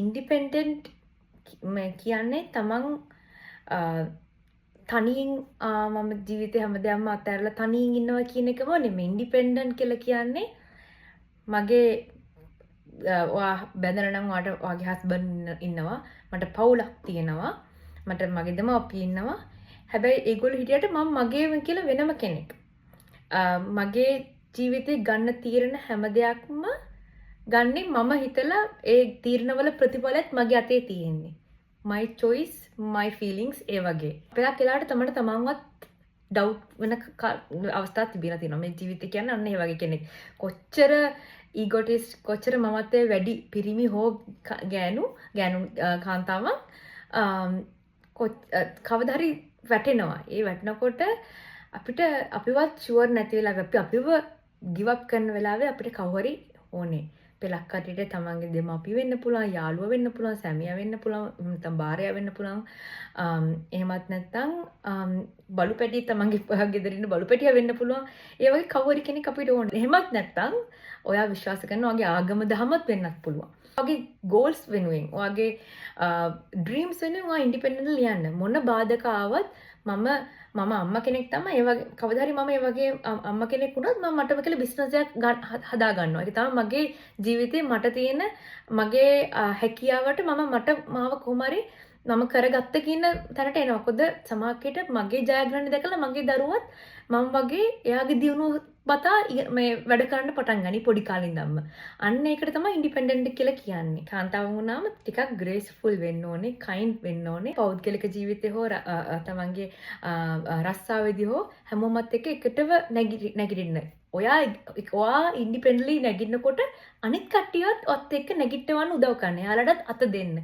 Independent කියන්නේ තමන් තනියෙන් මම ජීවිතේ හැමදේම අතහැරලා තනියෙන් ඉන්නවා කියන එකම නෙමෙයි. ඉන්ඩිපෙන්ඩන්ට් කියලා කියන්නේ මගේ ඔයා බැඳලා නම් ඔයාගේ හස්බන්ඩ් ඉන්නවා. මට පවුලක් තියෙනවා. මට මගේ දෙමව්පිය ඉන්නවා. හැබැයි ඒගොල්ලෝ හිටියට මම මගේම කියලා වෙනම කෙනෙක්. මගේ ජීවිතේ ගන්න තීරණ හැම දෙයක්ම ගන්නේ මම හිතලා ඒ තීරණවල ප්‍රතිඵලත් මගේ අතේ තියෙන්නේ. my choice my feelings ඒ වගේ. අපේ කෙලාට තමයි තමන්වත් ඩවුට් වෙන අවස්ථා තිබිලා තියෙනවා. මේ ජීවිතය කියන්නේ අන්න ඒ වගේ කෙනෙක්. කොච්චර ඊගොටිස් කොච්චර මමත්වයේ වැඩි පිරිමි හෝ ගෑනු කාන්තාවන් කවදා හරි වැටෙනවා. ඒ වැටෙනකොට අපිට අපිවත් ෂුවර් නැති වෙලාවෙ අපිව ගිව් අප් කරන වෙලාවේ අපිට කවුරු හරි ඕනේ. පෙලක් කටියට තමන්ගේ දෙමාපිය වෙන්න පුළුවන්, යාළුවා වෙන්න පුළුවන්, සැමියා වෙන්න පුළුවන්, නැත්නම් භාර්යාව වෙන්න පුළුවන්. එහෙමත් නැත්නම් බලු පැටිය තමන්ගේ ගෙදර ඉන්න බලු පැටියා වෙන්න පුළුවන්. ඒ වගේ කවුරු කෙනෙක් අපිට ඕනේ. එහෙමත් නැත්නම් ඔයා විශ්වාස කරන ඔයාගේ ආගම දහමත් වෙන්නත් පුළුවන්. ඔයාගේ ගෝල්ස් වෙනුවෙන්, ඔයාගේ ඩ්‍රීම්ස් වෙනුවෙන් ඔයා ඉන්ඩිපෙන්ඩන්ට්ලි ලියන්න. මොන බාධක ආවත් මම අම්මා කෙනෙක් තමයි. ඒ වගේ කවදා හරි මම ඒ වගේ අම්මා කෙනෙක් වුණොත් මම මටම කියලා බිස්නස් එකක් හදා ගන්නවා. ඒක තමයි මගේ ජීවිතේ මට තියෙන මගේ හැකියාවට මාව කොහොම හරි මම කරගත්ත කියන තැනට එනවා. මොකද සමාජයට මගේ ජයග්‍රහණ දැකලා මගේ දරුවත් මම වගේ එයාගේ දියුණුව බතා මේ වැඩ කරන්න පටන් ගනි පොඩි කාලේ ඉඳන්ම. අන්න ඒකට තමයි ඉන්ඩිපෙන්ඩන්ට් කියලා කියන්නේ. කාන්තාවන් වුණාම ටිකක් ග්‍රේස්ෆුල් වෙන්න ඕනේ, කයින්ඩ් වෙන්න ඕනේ. පෞද්ගලික ජීවිතේ හෝ තමන්ගේ රස්සාවේදී හෝ හැමෝමත් එක්ක එකටව නැගිටින්න. ඔයා ඉන්ඩිපෙන්ඩන්ට්ලි නැගිටිනකොට අනිත් කට්ටියත් ඔත් එක්ක නැගිටවන්න උදව් කරන්න. එයාලටත් අත දෙන්න.